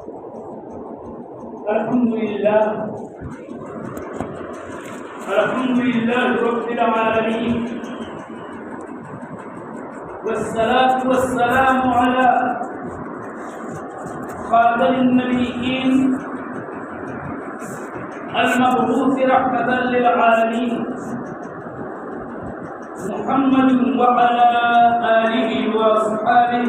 الحمد لله رب العالمين، والصلاة والسلام على خاتم النبيين المبعوث رحمة للعالمين محمد وعلى آله وأصحابه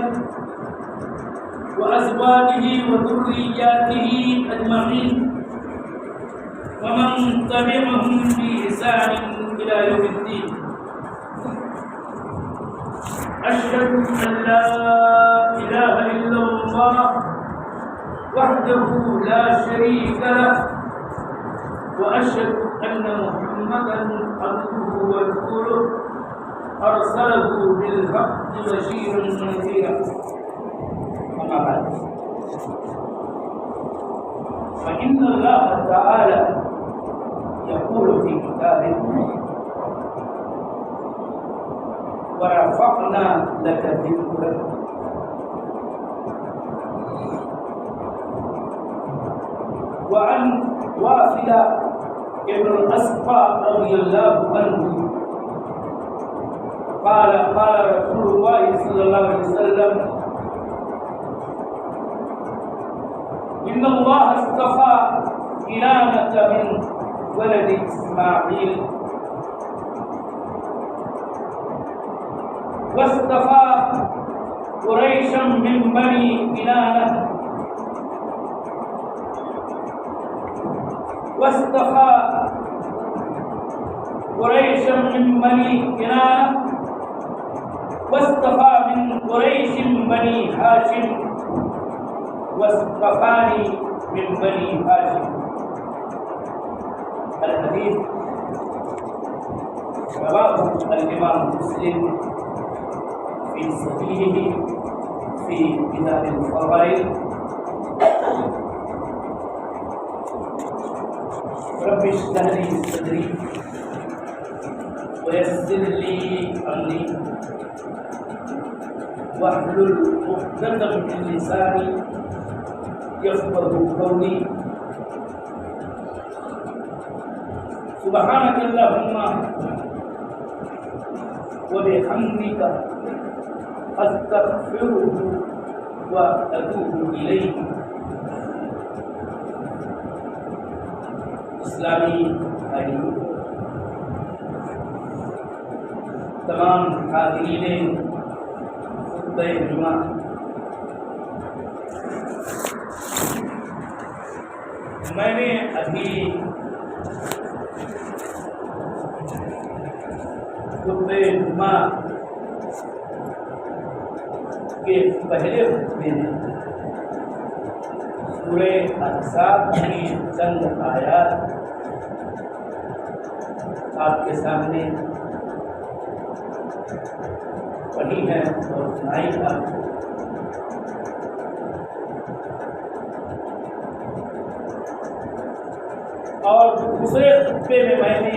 وأزواجه وذرياته أجمعين ومن تبعهم بإحسان إلى يوم الدين. أشهد أن لا إله إلا الله وحده لا شريك له، وأشهد أن محمدا عبده ورسوله أرسله بالحق بشيرا ونذيرا. أما بعد، فإن الله تعالى يقول في كتابه: ورفعنا لك ذكرك. وعن واصل ابن الأسقى رضي الله عنه قال رسول الله صلى الله عليه وسلم: إن الله اصطفى كنانة من ولد إسماعيل، واصطفى قريشا من بني كنانة، واصطفى قريشا من بني كنانة، واصطفى من قريش بني هاشم، واصطفاني من بني هاشم. الحديث رواه الإمام مسلم في صحيحه في كتاب الفضائل. رب اشرح لي صدري ويسر لي أمري واحلل عقدة من لساني يفقهوا قولي. سبحانك اللهم وبحمدك أستغفره وأتوب إليه. اسلامی بھائیوں، تمام حاضرین خطبہ جمعہ، میں نے ابھی خطبہ جمعہ کے پہلے خطبے میں سورہ احزاب کی چند آیات آپ کے سامنے پڑھی ہے اور سنائی ہے. اور دوسرے خطبے میں نے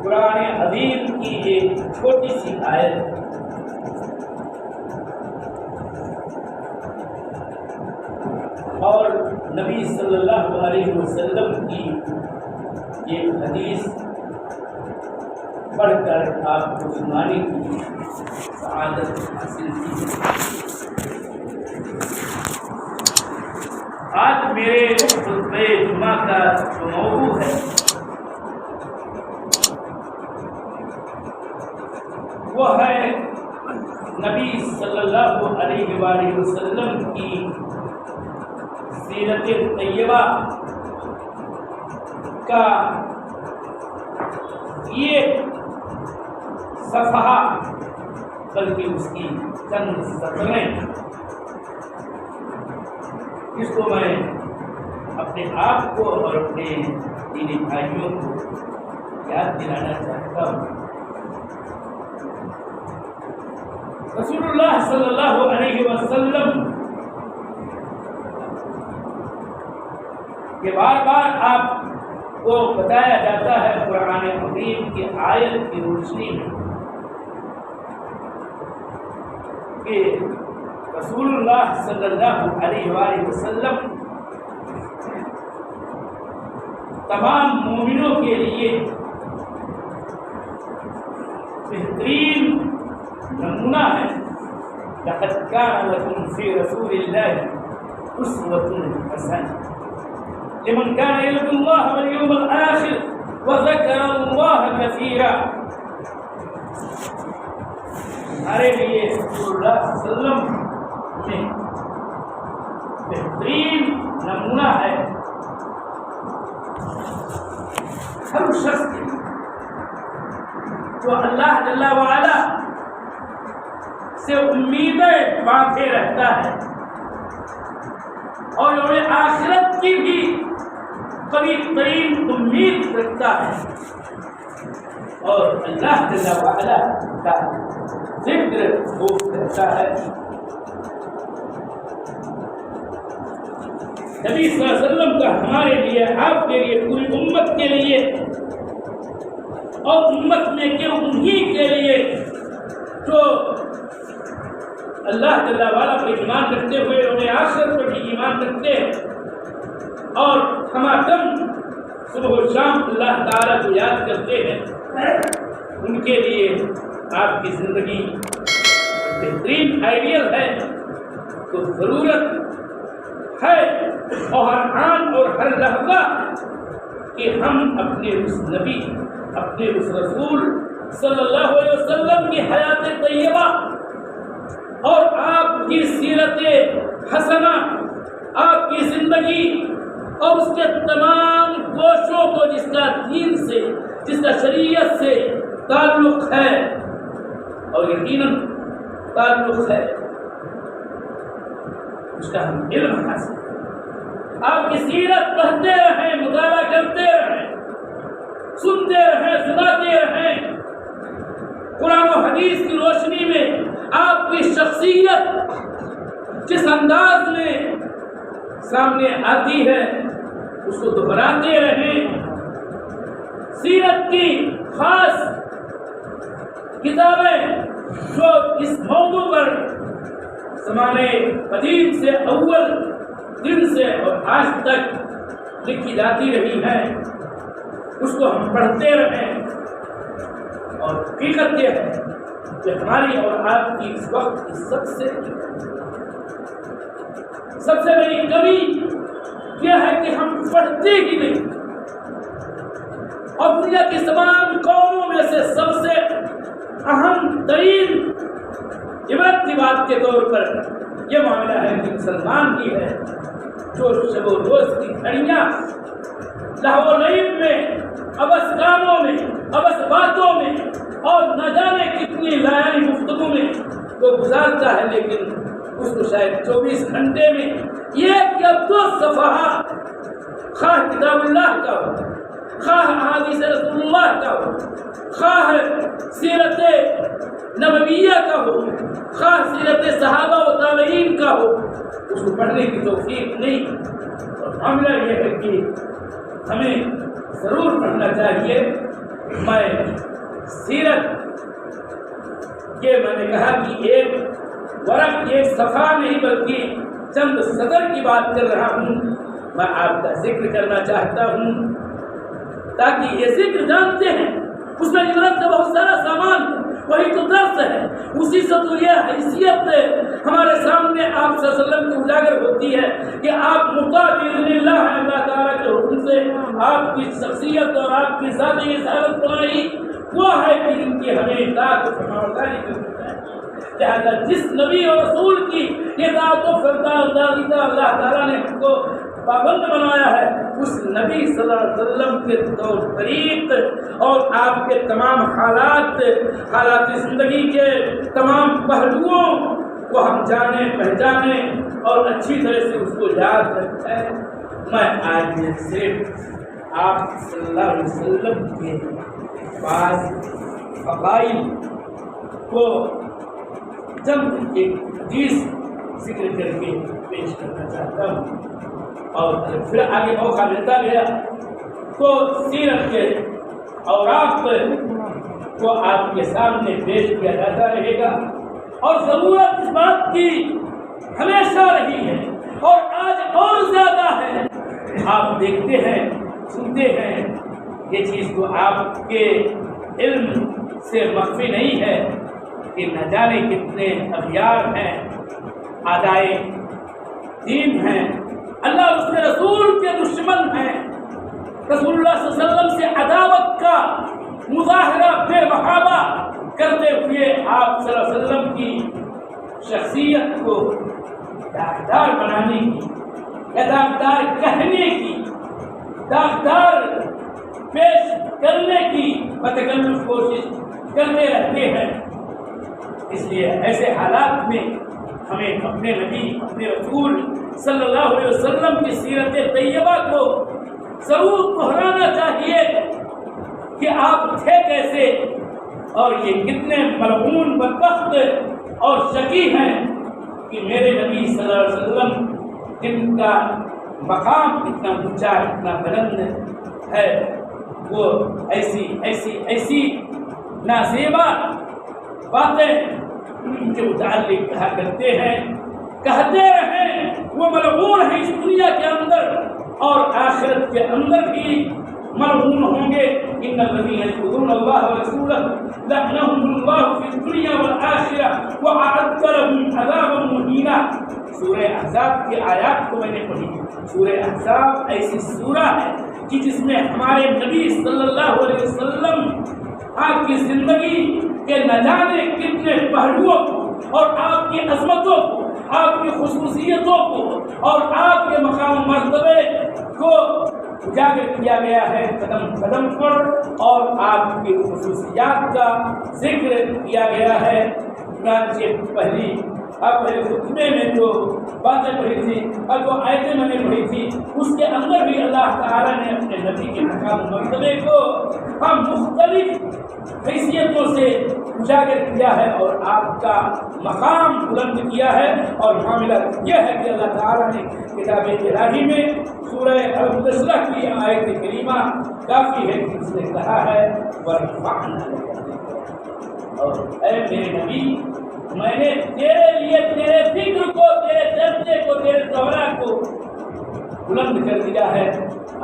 قرآن عظیم کی ایک چھوٹی سی آیت اور نبی صلی اللہ علیہ وسلم کی ایک حدیث پڑھ کر آپ کو سنانے کی سعادت حاصل کی. آج میرے خطبہ جمعہ کا جو موضوع ہے وہ ہے نبی صلی اللہ علیہ وآلہ وسلم کی سیرت طیبہ کا یہ صفحہ، بلکہ اس کی چند سطریں، اس کو میں اپنے آپ کو اور اپنے دینی بھائیوں کو یاد دلانا چاہتا ہوں. رسول اللہ صلی اللہ علیہ وسلم کہ بار بار آپ کو بتایا جاتا ہے قرآن حکیم کی آیت کی روشنی میں کہ رسول اللہ صلی اللہ علیہ وآلہ وسلم تمام مومنوں کے لیے بہترین نمونہ ہے۔ لقد كان لكم في رسول الله أسوة حسنة لمن كان يرجو الله واليوم الآخر وذكر الله كثيرا۔ ہمارے لیے رسول اللہ صلی اللہ علیہ وسلم میں بہترین نمونہ ہے ہر شخص کے جو اللہ جل وعلا سے امیدیں باندھے رہتا ہے اور یوم آخرت کی بھی قریب ترین امید رکھتا ہے اور اللہ جل وعلا کا ذکر خوب کرتا ہے۔ نبی صلی اللہ علیہ وسلم کا ہمارے لیے، آپ کے لیے، پوری امت کے لیے اور امت میں کہ انہی کے لیے جو اللہ جل وعلا پر ایمان رکھتے ہوئے انہیں آخرت پر بھی ایمان رکھتے اور ہمارے صبح و شام اللہ تعالیٰ کو یاد کرتے ہیں، ان کے لیے آپ کی زندگی بہترین آئیڈیل ہے۔ تو ضرورت ہے اور ہر آن اور ہر لحظہ کہ ہم اپنے اس نبی، اپنے اس رسول صلی اللہ علیہ وسلم کی حیات طیبہ اور آپ کی سیرت حسنہ، آپ کی زندگی اور اس کے تمام گوشوں کو جس کا دین سے، جس کا شریعت سے تعلق ہے اور یقیناً تعلق ہے، اس کا ہم علم حاصل کریں، آپ کی سیرت پڑھتے رہیں، مطالعہ کرتے رہیں، سنتے رہیں، سناتے رہیں، قرآن و حدیث کی روشنی میں آپ کی شخصیت جس انداز میں سامنے آتی ہے اس کو دہراتے رہیں۔ سیرت کی خاص کتابیں جو اس موضوع پر زمانے قدیم سے اول دن سے اور آج تک لکھی جاتی رہی ہیں، اس کو ہم پڑھتے رہیں۔ اور حقیقت یہ ہے کہ ہماری اور آپ کی اس وقت کی سب سے بڑی کمی یہ ہے کہ ہم پڑھتے ہی نہیں، اور دنیا کی تمام قوموں میں سے سب سے اہم ترین عبرت کی بات کے طور پر یہ معاملہ ہے کہ مسلمان کی ہے جو شب و روز کی گھڑیاں لہو و نعیم میں، ابس کاموں میں، ابس باتوں میں اور نہ جانے کتنی لایانی گفتگو میں وہ گزارتا ہے، لیکن اس کو شاید 24 گھنٹے میں ایک یا دو صفحہ خواہ کتاب اللہ کا ہو، خواہ احادیث رسول اللہ کا ہو، خواہ سیرت نبویہ کا ہو، خواہ سیرت صحابہ و تابعین کا ہو، اس کو پڑھنے کی توفیق نہیں۔ اور معاملہ یہ ہے کہ ہمیں ضرور پڑھنا چاہیے۔ میں سیرت یہ میں نے کہا کہ ایک ورق، ایک صفحہ نہیں بلکہ چند صدر کی بات کر رہا ہوں، میں آپ کا ذکر کرنا چاہتا ہوں تاکہ یہ ذکر جانتے ہیں اس میں عبرت کا بہت سارا سامان ہے، وہی تو درس ہے، اسی سے تو یہ حیثیت ہمارے سامنے آپ صلی اللہ علیہ وسلم کی اجاگر ہوتی ہے کہ آپ مطاع باذن اللہ ہیں، اللہ تعالیٰ کے حکم سے آپ کی شخصیت اور آپ کی ذاتی رسالت پائی وہ ہے کہ ان کی ہمیں اطاعت و فرمانبرداری کرنی چاہیے۔ لہٰذا جس نبی اور رسول کی اطاعت و فرمانبرداری کا اللہ تعالیٰ نے ہم کو پابند بنایا ہے، اس نبی صلی اللہ علیہ وسلم کے طور طریق اور آپ کے تمام حالات زندگی کے تمام پہلوؤں کو ہم جانیں، پہچانیں اور اچھی طرح سے اس کو یاد رکھیں۔ میں آج صرف آپ صلی اللہ علیہ وسلم کے بعض فضائل کو چند ایک حدیث ذکر کر کے پیش کرنا چاہتا ہوں، اور پھر آگے موقع ملتا گیا تو سیرت کے اوراق کو آپ کے سامنے پیش کیا جاتا رہے گا، اور ضرورت اس کی ہمیشہ رہی ہے اور آج اور زیادہ ہے۔ آپ دیکھتے ہیں، سنتے ہیں، یہ چیز تو آپ کے علم سے مخفی نہیں ہے کہ نہ جانے کتنے اغیار ہیں، اعدائے دین ہیں، اللہ اور اس کے رسول کے دشمن ہیں، رسول اللہ صلی اللہ علیہ وسلم سے عداوت کا مظاہرہ بے محابہ کرتے ہوئے آپ صلی اللہ علیہ وسلم کی شخصیت کو داغدار بنانے کی یا داغدار کہنے کی، داغدار پیش کرنے کی بتکلف کوشش کرتے رہتے ہیں۔ اس لیے ایسے حالات میں ہمیں اپنے نبی، اپنے رسول صلی اللہ علیہ وسلم کی سیرت طیبہ کو ضرور دہرانا چاہیے کہ آپ تھے کیسے اور یہ کتنے ملعون بدبخت اور شقی ہیں کہ میرے نبی صلی اللہ علیہ وسلم جن کا مقام اتنا اونچا، اتنا بلند ہے، وہ ایسی ایسی ایسی نازیبا باتیں ان کے متعلق کہا کرتے ہیں، کہتے رہیں، وہ ملعون ہیں اس دنیا کے اندر اور آخرت کے اندر بھی ملعون ہوں گے۔ ان الذين يؤذون الله ورسوله لعنهم الله في الدنيا والآخرة وأعد لهم عذابا مهينا۔ سورہ احزاب کی آیات کو میں نے پڑھی۔ سورہ احزاب ایسی سورہ ہے کہ جس میں ہمارے نبی صلی اللہ علیہ وسلم آپ کی زندگی کے نہ جانے کتنے پہلوؤں کو اور آپ کی عظمتوں کو، آپ کی خصوصیتوں کو اور آپ کے مقام مرتبے کو اجاگر کیا گیا ہے قدم قدم پر، اور آپ کی خصوصیات کا ذکر کیا گیا ہے۔ چنانچہ پہلے خطبے میں جو باتیں پڑھی تھی اور جو آیتیں میں نے پڑھی تھی، اس کے اندر بھی اللہ تعالیٰ نے اپنے نبی کے مقام مرتبے کو ہم مختلف حیثیتوں سے اجاگر کیا ہے اور آپ کا مقام بلند کیا ہے۔ اور معاملہ یہ ہے کہ اللہ تعالیٰ نے کتاب الہی میں سورہ المدثر کی آیت کریمہ کافی ہے کہ اس نے کہا ہے وَرَفَعْنَا لَكَ، اور اے میرے نبی میں نے تیرے لیے تیرے ذکر کو، تیرے چرچے کو، تیرے دورہ کو بلند کر دیا ہے۔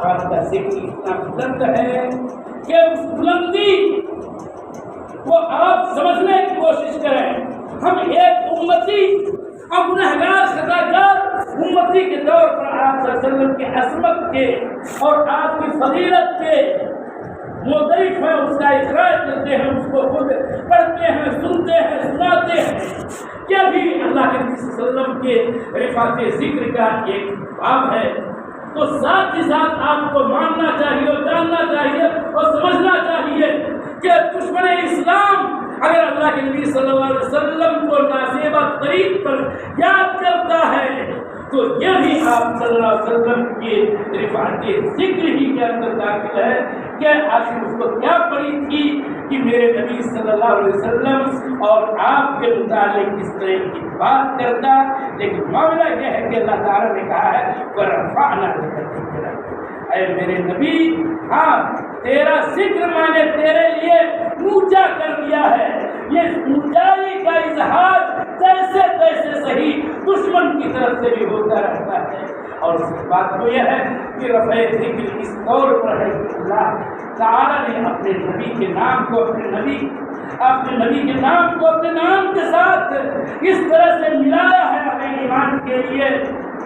آپ کا ذکر اتنا بلند ہے کہ اس بلندی کو آپ سمجھنے کی کوشش کریں۔ ہم ایک امتی، ہم گنہگار خطاکار امتی کے طور پر آپ صلی اللہ علیہ وسلم کی عظمت کے اور آپ کی فضیلت کے معترف ہیں، اس کا اقرار کرتے ہیں، اس کو خود پڑھتے ہیں، سنتے ہیں، سناتے ہیں۔ کیا بھی اللہ کے نبی صلی اللہ علیہ وسلم کے رفعت ذکر کا ایک باب ہے، تو ساتھ ہی ساتھ آپ کو ماننا چاہیے اور جاننا چاہیے اور سمجھنا چاہیے کہ دشمن اسلام اگر اللہ کے نبی صلی اللہ علیہ وسلم کو نازیبہ طریق پر یاد کرتا ہے تو یہ بھی آپ صلی اللہ علیہ وسلم کے رفعت ذکر ہی کے اندر داخل ہے کہ آخر اس کو کیا پڑی تھی کہ میرے نبی صلی اللہ علیہ وسلم اور آپ کے متعلق اس طرح کی بات کرتا، لیکن معاملہ یہ ہے کہ اللہ تعالیٰ نے کہا ہے وَرَفَعْنَا لَكَ ذِكْرَكَ، اے میرے نبی ہاں تیرا ذکر میں نے تیرے لیے اونچا کر دیا ہے۔ یہ اونچائی کا اظہار جیسے تیسے صحیح دشمن کی طرف سے بھی ہوتا رہتا ہے، اور اس بات تو یہ ہے کہ رفع ذکر اس طور پر ہے کہ اللہ تعالیٰ نے اپنے نبی کے نام کو اپنے نبی کے نام کو اپنے نام کے ساتھ اس طرح سے ملایا ہے اپنے ایمان کے لیے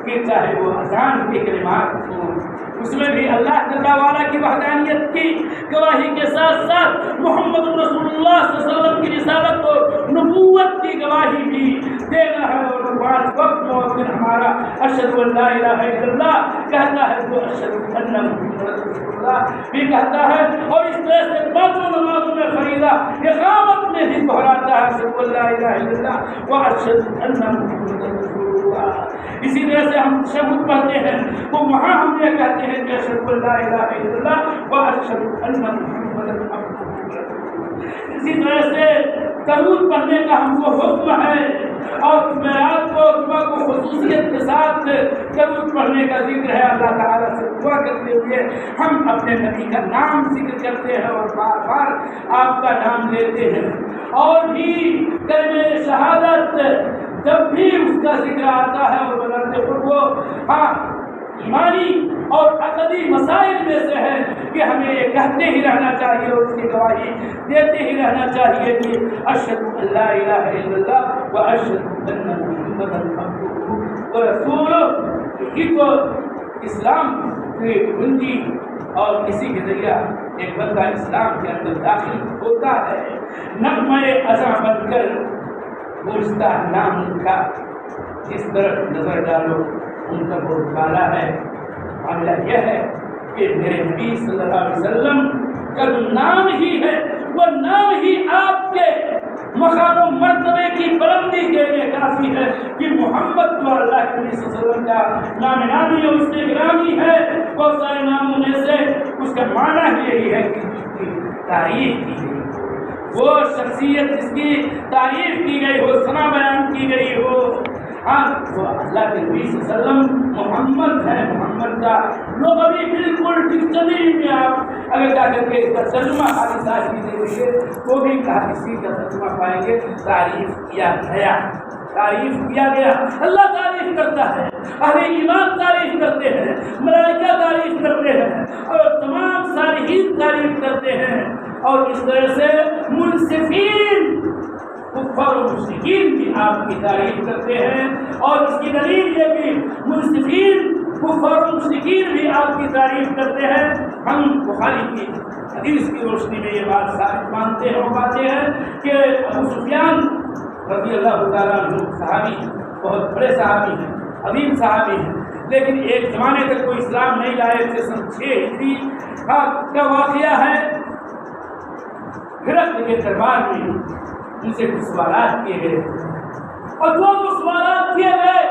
کہ چاہے وہ اذان کے کلمات ہوں، اس میں بھی اللہ تعالیٰ کی وحدانیت کی گواہی کے ساتھ ساتھ محمد رسول اللہ صلی اللہ علیہ وسلم کی رسالت اور نبوت کی گواہی بھی دینا ہے۔ اور بعض وقت مؤذن ہمارا اشہد ان لا الہ الا اللہ کہتا ہے تو اشہد ان محمد رسول اللہ بھی کہتا ہے، اور اس طرح سے پانچوں نمازوں میں فریضہ اقامت میں بھی دہراتا ہے اشہد ان لا الہ الا اللہ و اشہد ان محمد رسول اللہ۔ اسی طرح سے ہم تشہد پڑھتے ہیں تو وہاں ہم یہ کہتے ہیں کہ اشہد ان لا الہ الا اللہ و اشہد ان محمد رسول اللہ۔ اسی طرح سے درود پڑھنے کا ہم کو حکم ہے، اور جمعرات کو جمعہ کو خصوصیت کے ساتھ درود پڑھنے کا ذکر ہے۔ اللہ تعالیٰ سے دعا کرتے ہوئے ہم اپنے نبی کا نام ذکر کرتے ہیں اور بار بار آپ کا نام لیتے ہیں، اور بھی کلمہ شہادت جب بھی اس کا ذکر آتا ہے اور بناتے وہ ہاں ایمانی اور عقدی مسائل میں سے ہے کہ ہمیں یہ کہتے ہی رہنا چاہیے اور اس کی گواہی دیتے ہی رہنا چاہیے کہ اشہد ان لا الہ الا اللہ و اشہد ان محمدا عبدہ و رسولہ. یہ تو اسلام کی کنجی اور کسی کے ذریعہ ایک بندہ اسلام کے اندر داخل ہوتا ہے. نغمہ ازاں بن کر گزشتہ نام کا اس طرف نظر ڈالو ان کا بہت کالا ہے. معاملہ یہ ہے کہ میرے نبی صلی اللہ علیہ وسلم کا جو نام ہی ہے وہ نام ہی آپ کے مقام و مرتبے کی بلندی کے لیے کافی ہے کہ محمد تو اللہ کے نبی صلی اللہ علیہ وسلم کا نام نامی اور اس میں گرامی ہے. بہت سارے ناموں میں سے اس کا معنی ہی یہی ہے کہ اس کی تعریف کی گئی وہ شخصیت جس کی تعریف کی گئی ہو ثنا بیان کی گئی ہو. ہاں وہ اللہ کے نبی صلی اللہ علیہ وسلم محمد ہے. محمد کا لوگ ابھی بالکل ڈکشنری میں آپ اگر جا کر کے اس کا ترجمہ خالی ساتھ دیں گے وہ بھی کسی کا ترجمہ پائیں گے. تعریف کیا گیا تعریف کیا گیا. اللہ تعریف کرتا ہے, اہل ایمان تعریف کرتے ہیں, ملائکہ تعریف کرتے ہیں اور تمام صالحین تعریف کرتے ہیں. اور اس طرح سے منصفین کفار و مشرکین بھی آپ کی تعریف کرتے ہیں. اور اس کی دلیل یہ کہ منصفین کفار و مشرکین بھی آپ کی تعریف کرتے ہیں. ہم بخاری کی حدیث کی روشنی میں یہ بات ثابت مانتے ہیں اور پاتے ہیں کہ ابو سفیان رضی اللہ تعالیٰ عنہ صحابی بہت بڑے صحابی ہیں, عظیم صحابی ہیں, لیکن ایک زمانے تک کوئی اسلام نہیں لائے تھے. سن 6 ہجری کا واقعہ ہے. ہرقل کے دربار میں ان سے کچھ سوالات کیے گئے اور جو سوالات کیے گئے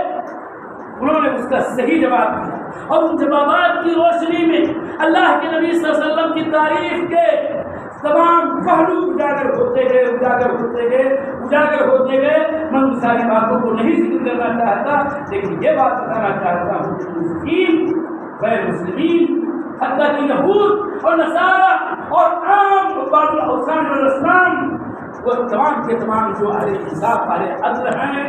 انہوں نے اس کا صحیح جواب دیا اور ان جوابات کی روشنی میں اللہ کے نبی صلی اللہ علیہ وسلم کی تعریف کے تمام پہلو اجاگر ہوتے گئے. میں ان ساری باتوں کو نہیں ذکر کرنا چاہتا, لیکن یہ بات بتانا چاہتا ہوں کہ مسلمین غیر مسلمین حتیٰ کہ یہود اور نصارہ اور عام بعض الاوثان والاسلام وہ تمام کے تمام جو اہل انصاف اہل عدل ہیں,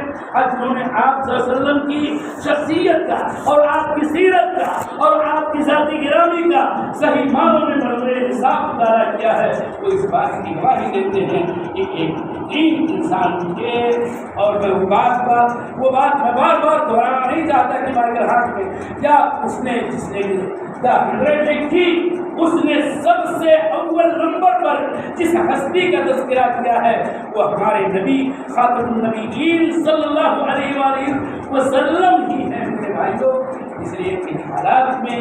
جنہوں نے آپ صلی اللہ علیہ وسلم کی شخصیت کا اور آپ کی سیرت کا اور آپ کی ذاتی گرامی کا صحیح معنوں میں بڑے حساب مطالعہ کیا ہے, وہ اس بات کی گواہی دیتے ہیں کہ ایک انسان کے اور میں وہ بات میں بار بار دہرانا نہیں چاہتا کہ مائیکل ہارٹ میں کیا اس نے جس نے کی اس نے سب سے اول نمبر پر جس ہستی کا تذکرہ کیا ہے وہ ہمارے نبی خاتم النبیین صلی اللہ علیہ وآلہ وسلم ہی ہیں. میرے بھائیوں, اس لیے ان حالات میں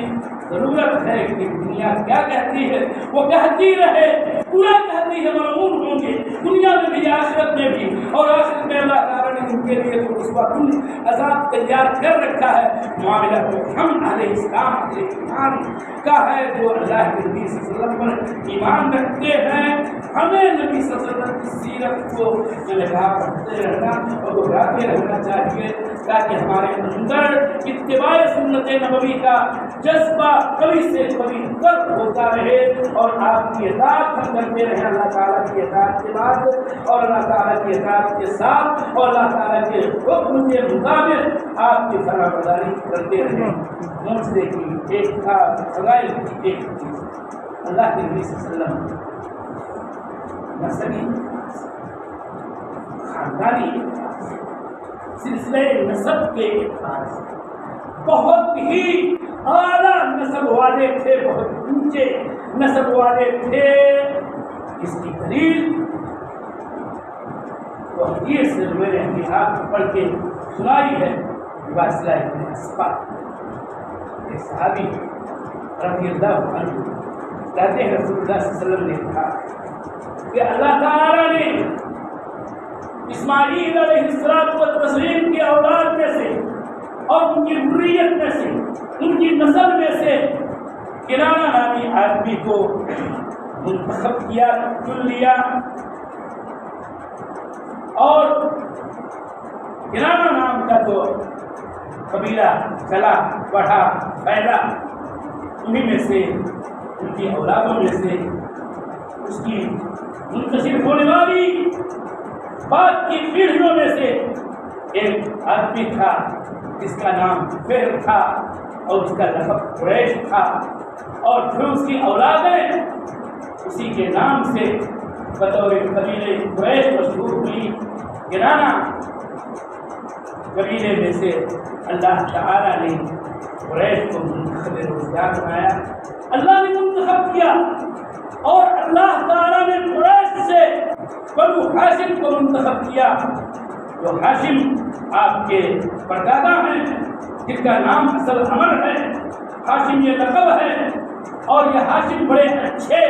ضرورت ہے کہ دنیا کیا کہتی ہے وہ کہتی رہے, پورا کہتی ہے, ملعون ہوں گے دنیا میں بھی آخرت میں بھی, اور آخرت میں اللہ تعالیٰ نے ان کے لیے تو اس وقت عذاب تیار کر رکھا ہے. معاملہ تو ہم اہل اسلام اہل ایمان کا ہے جو اللہ کے نبی صلی اللہ علیہ وسلم پر ایمان رکھتے ہیں. ہمیں نبی صلی اللہ علیہ وسلم کی سیرت کو نگاہ رکھتے رہنا اور دہراتے رہنا چاہیے تاکہ ہمارے اندر اتباع سنت نبوی کا جذبہ کبھی سے کبھی تک ہوتا رہے اور آپ کی اطاعت ہم کرتے رہیں, اللہ تعالیٰ کی اطاعت کے بعد اور اللہ تعالیٰ کی اطاعت کے ساتھ اور اللہ تعالیٰ کے حکم کے مطابق آپ کی فرما برداری کرتے رہیں. معجزے کی ایک فضائل کی ایک چیز اللہ کے نبی صلی اللہ علیہ وسلم نسلی خاندانی سلسلے نسب کے اعتبار بہت ہی اعلیٰ نسب والے تھے, بہت اونچے نسب والے تھے. اس کی دلیل وہ حدیث سے میں نے اپنی آپ پڑھ کے سنائی ہے. واصلہ ابن اسقع ایک صحابی رضی اللہ عنہ کہتے ہیں رسول اللہ صلی اللہ علیہ وسلم نے کہا کہ اللہ تعالیٰ نے اسماعیل علیہ السلام کی اولاد میں سے اور ان کی ذریت میں سے ان کی نسل میں سے کنانہ نامی آدمی کو منتخب کیا, چن لیا, اور کنانہ نام کا تو قبیلہ چلا بڑھا پھیلا, انہیں میں سے ان کی اولادوں میں سے اس کی منتشر ہونے والی بعد کی پیڑھیوں میں سے ایک آدمی تھا جس کا نام فہر تھا اور اس کا لقب قریش تھا، اور پھر اس کی اولادیں اسی کے نام سے بطور قبیلے قریش مشہور ہوئی۔ گرانا قبیلے میں سے اللہ تعالیٰ نے قریش کو منتخب روزگار بنایا، اللہ نے منتخب کیا، اور اللہ تعالیٰ نے قریش سے بنو ہاشم کو منتخب کیا، جو ہاشم آپ کے پردادا ہیں، جن کا نام اصل عمر ہے، ہاشم یہ لقب ہے، اور یہ ہاشم بڑے اچھے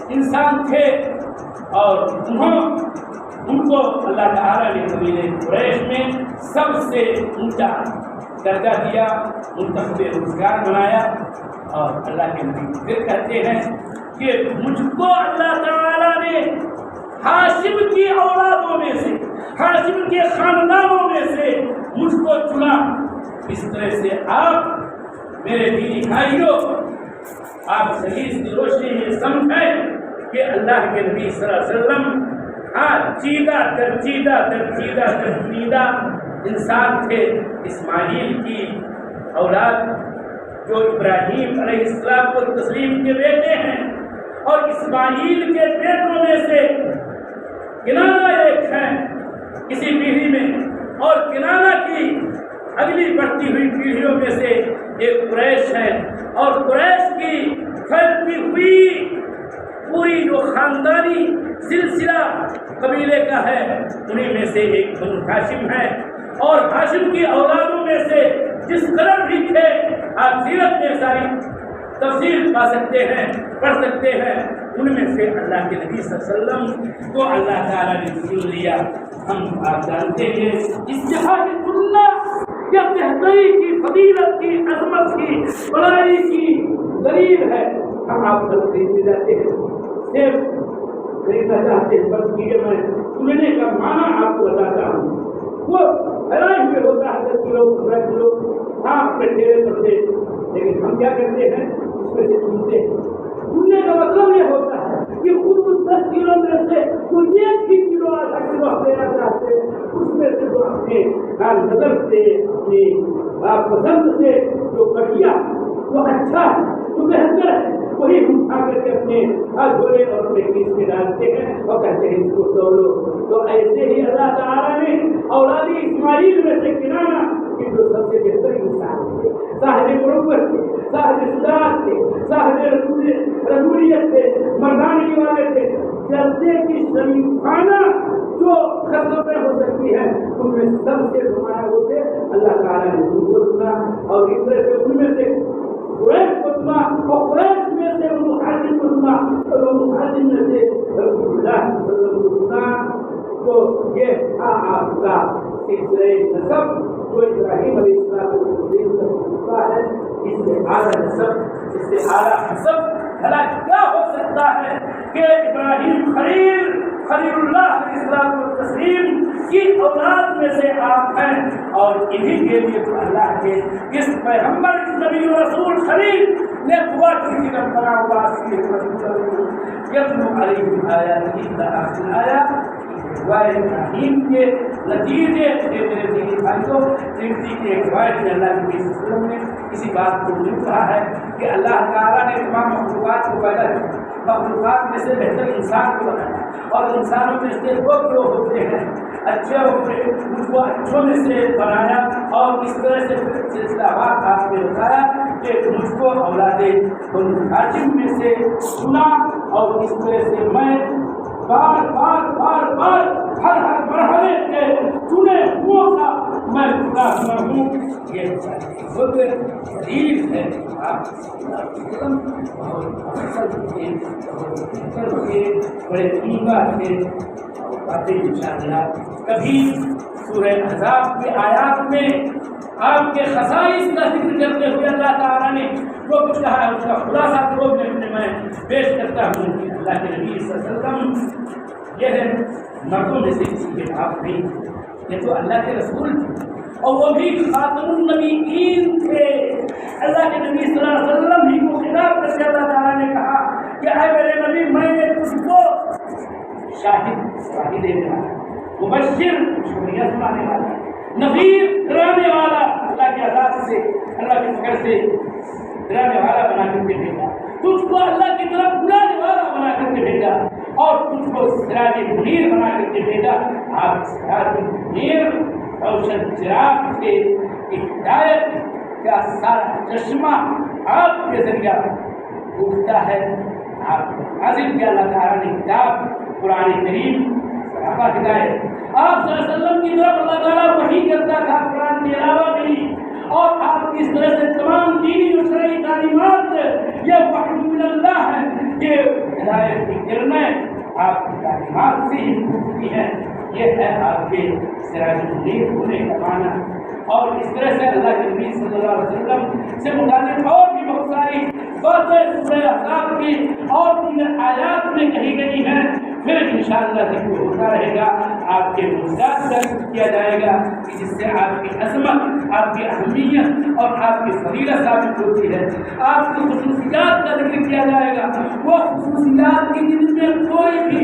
انسان تھے، اور ان کو اللہ تعالیٰ نے قبیلے قریش میں سب سے اونچا درجہ دیا، منتخب روزگار بنایا۔ اور اللہ کے نبی پھر کہتے ہیں کہ مجھ کو اللہ تعالیٰ نے ہاشم کی اولادوں میں سے، ہاشم کے خاندانوں میں سے مجھ کو چنا۔ اس طرح سے آپ میرے دینی بھائیوں، آپ صحیح سی روشنی میں سمجھیں کہ اللہ کے نبی صلی اللہ علیہ وسلم ترجیدہ انسان تھے۔ اسماعیل کی اولاد جو ابراہیم علیہ السلام کو تسلیم کے بیٹے ہیں، اور اسماعیل کے بیٹوں میں سے کنانہ ایک ہے کسی پیڑھی میں، اور کنانہ کی اگلی بڑھتی ہوئی پیڑھیوں میں سے ایک قریش ہے، اور قریش کی پھیلتی ہوئی پوری جو خاندانی سلسلہ قبیلے کا ہے، انہیں میں سے ایک بنو ہاشم ہے۔ اور ہاشم کی اولادوں میں سے جس قدر بھی تھے، آپ سیرت میں ساری تفصیل پا سکتے ہیں، پڑھ سکتے ہیں، ان میں سے اللہ کے نبی صلی اللہ علیہ وسلم کو اللہ تعالیٰ نے چن لیا۔ ہم آپ جانتے ہیں اتحاد اللہ یا بہتری کی، فضیلت کی، عظمت کی، بڑائی کی دلیل ہے۔ ہم آپ کو خریدتے جاتے ہیں، صرف خریدنا چاہتے ہیں، بس یہ میں سننے کا معنی آپ کو بتاتا ہوں۔ وہ حیران ہوئے ہوتا ہے 10 کلو 15 کلو ہاں اپنے چہرے پر سے، لیکن ہم کیا کرتے ہیں اس میں سے سنتے ہیں۔ سننے کا مطلب یہ ہوتا ہے کہ خود اس 10 کلو میں سے کوئی 1 ہی کلو آدھا کلو آپ دینا چاہتے ہیں، اس میں سے جو اپنے نظر سے، اپنی پسند سے جو بڑھیا، جو اچھا ہے، جو بہتر ہے، وہی ہم اٹھا کر کے اپنے ہاتھ دھوئے اور اپنے کیس میں ڈالتے ہیں اور کہتے ہیں اس کو توڑو۔ تو ایسے ہی اللہ تعالیٰ نے اولادی اسماعیل میں سے کنانہ کہ جو سب سے بہتر انسان تھے، صاحب مروت تھے، صاحب صداقت تھے، صاحب رسولیت تھے، مردانگی والے تھے، جلسے کی شریفانہ جو خصلتیں ہو سکتی ہیں ان میں سب سے نمایاں ہوتے اللہ تعالیٰ نے ان کو چنا، اور اس طرح سے ان میں سے قریش کو چنا، اور قریش میں سے بنو ہاشم کو چنا، اور بنو ہاشم میں سے رسول اللہ صلی اللہ علیہ وسلم کو چنا۔ تو یہ تھا آپ کا سلسلہ نسب جو ابراہیم علیہ السلام کو تسلیم کرتا ہے۔ اس سے اعلیٰ نسب، اس سے اعلیٰ حسب بھلا کیا ہو سکتا ہے کہ ابراہیم خلیل اللہ علیہ السلام کو تسلیم کی اولاد میں سے آپ ہیں، اور انہی کے لیے تو اللہ کے اس پیغمبر نبی و رسول خلیل نے دعا کی کہ ربنا واسع رسول یتلو علیہم آیاتہ الی آخر آیا۔ ابراہیم کے نتیجے میرے دینی بھائیوں، ترمذی کی ایک روایت میں اللہ کے نبی صلی اللہ علیہ وسلم نے اسی بات کو لکھ رہا ہے کہ اللہ تعالیٰ نے تمام مخلوقات کو پیدا کیا، مخلوقات میں سے بہتر انسان کو بنایا، اور انسانوں میں سے 2 گروہ ہوتے ہیں، اچھے ہوتے ہیں، ان کو اچھوں میں سے بنایا، اور اس طرح سے سلسلہ وار آپ نے بتایا کہ مجھ کو اولاد بنو ہاشم میں سے چنا، اور اس طرح سے میں بار بار ہر مرحلے کے چنے ہوں کا میں پورا ہوں۔ یہ خود دلیل ہے آپ بڑے عمدہ تھے، باتیں انشاءاللہ کبھی سورہ احزاب کی آیات میں آپ کے خصائص کا ذکر کرتے ہوئے اللہ تعالیٰ نے جو کچھ کہا ہے اس کا خلاصہ تو میں پیش کرتا ہوں کہ اللہ کے نبی صلی اللہ علیہ وسلم یہ ہے مردوں میں سے کسی کے باپ نہیں، یہ تو اللہ کے رسول تھے، اور وہ بھی خاتم النبیین تھے۔ اللہ کے نبی صلی اللہ علیہ وسلم ہی کو خطاب کر کے اللہ تعالیٰ نے کہا کہ اے میرے نبی، میں نے تجھ کو شاہد دینے والا، مبشر خوشخبریاں سنانے والا، نفیر ڈرانے والا، اللہ کے عذاب سے، اللہ کی پکڑ سے ڈرانے والا بنا کر کے بھیجا، تجھ کو اللہ کی طرف بلانے والا بنا کر کے بھیجا، اور تجھ کو سراج منیر بنا کر کے بھیجا۔ آپ سراج منیر روشن چراغ تھے، ہدایت کا سارا چشمہ آپ کے ذریعہ اٹھتا ہے۔ آپ کو حاصل کیا اللہ تعالیٰ نے کتاب قرآن کریم، صحابہ ہدایت، آپ صلی اللہ علیہ وسلم کی طرف اللہ تعالیٰ وحی کرتا تھا قرآن کے علاوہ بھی، اور آپ کی اس طرح سے تمام دینی و شرعی تعلیمات یہ وحی من اللہ ہے، یہ ہدایت کی کرنیں آپ کی تعلیمات سے ہی پھوٹتی ہے۔ یہ ہے آپ کے سراج منیر ہونے کا معنی۔ اور اس طرح سے اللہ کے نبی صلی اللہ علیہ وسلم سے متعلق اور بھی بہت ساری باتیں سورہ احزاب کی اور دیگر آیات میں کہی گئی ہیں۔ پھر انشاءاللہ ذکر ہوتا رہے گا، آپ کے معجزات کا ذکر کیا جائے گا کہ جس سے آپ کی عظمت، آپ کی اہمیت اور آپ کی فضیلت ثابت ہوتی ہے۔ آپ کی خصوصیات کا ذکر کیا جائے گا، وہ خصوصیات کی جن میں کوئی بھی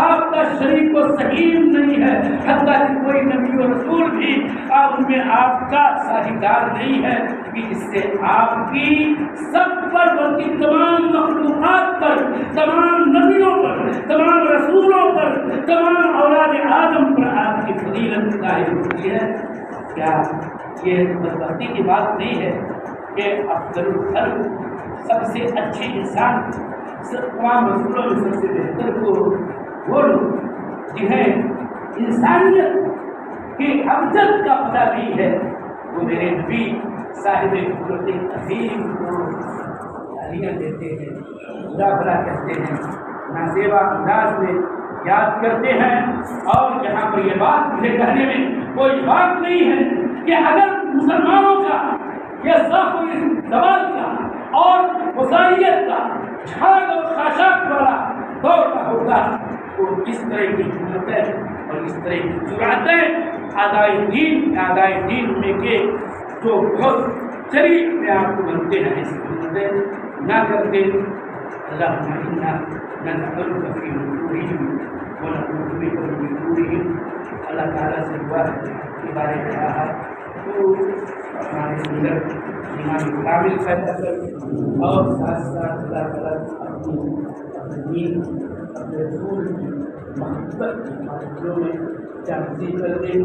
آپ کا شریک و سہیم نہیں ہے، حتیٰ کہ کوئی نبی و رسول بھی آپ میں آپ کا ساجھیدار نہیں ہے، کہ جس سے آپ کی سب پر بلکہ تمام مخلوقات پر، تمام نبیوں پر، تمام رسولوں پر، تمام اولاد آدم پر آپ کی فضیلت ظاہر ہوتی ہے۔ کیا یہ بدبختی کی بات نہیں ہے کہ افضل الخلق، سب سے اچھے انسان، تمام رسولوں میں سب سے بہتر کو وہ لوگ جنہیں انسانیت کی ابجد کا پتہ نہیں ہے، وہ میرے نبی صاحب قدرت عظیم کو گالیاں دیتے ہیں، برا بھلا کہتے ہیں، نازیبا انداز میں یاد کرتے ہیں۔ اور یہاں پر یہ بات مجھے کہنے میں کوئی بات نہیں ہے کہ اگر مسلمانوں کا یہ ذوق و زوال کا اور وسائیت کا جھاگ اور خاشاک والا دور کا ہوتا تو اس طرح کی حکومتیں اور اس طرح کی جرأتیں اعدائے دین میں کے جو بہت شریف میں آپ کو بنتے ہیں ایسی حکومتیں نہ کرتے۔ اللہم انا نسألک فی نورہم ونعوذ بک من شرورہم۔ اللہ تعالیٰ سے دعا ہے کہ بارے کہا تو ہمارے اندر ایمان کامل پیدا کر، اور ساتھ ساتھ اللہ تعالیٰ اپنے دین، اپنے رسول کی محبت ہمارے دلوں میں جاگزی کر دے۔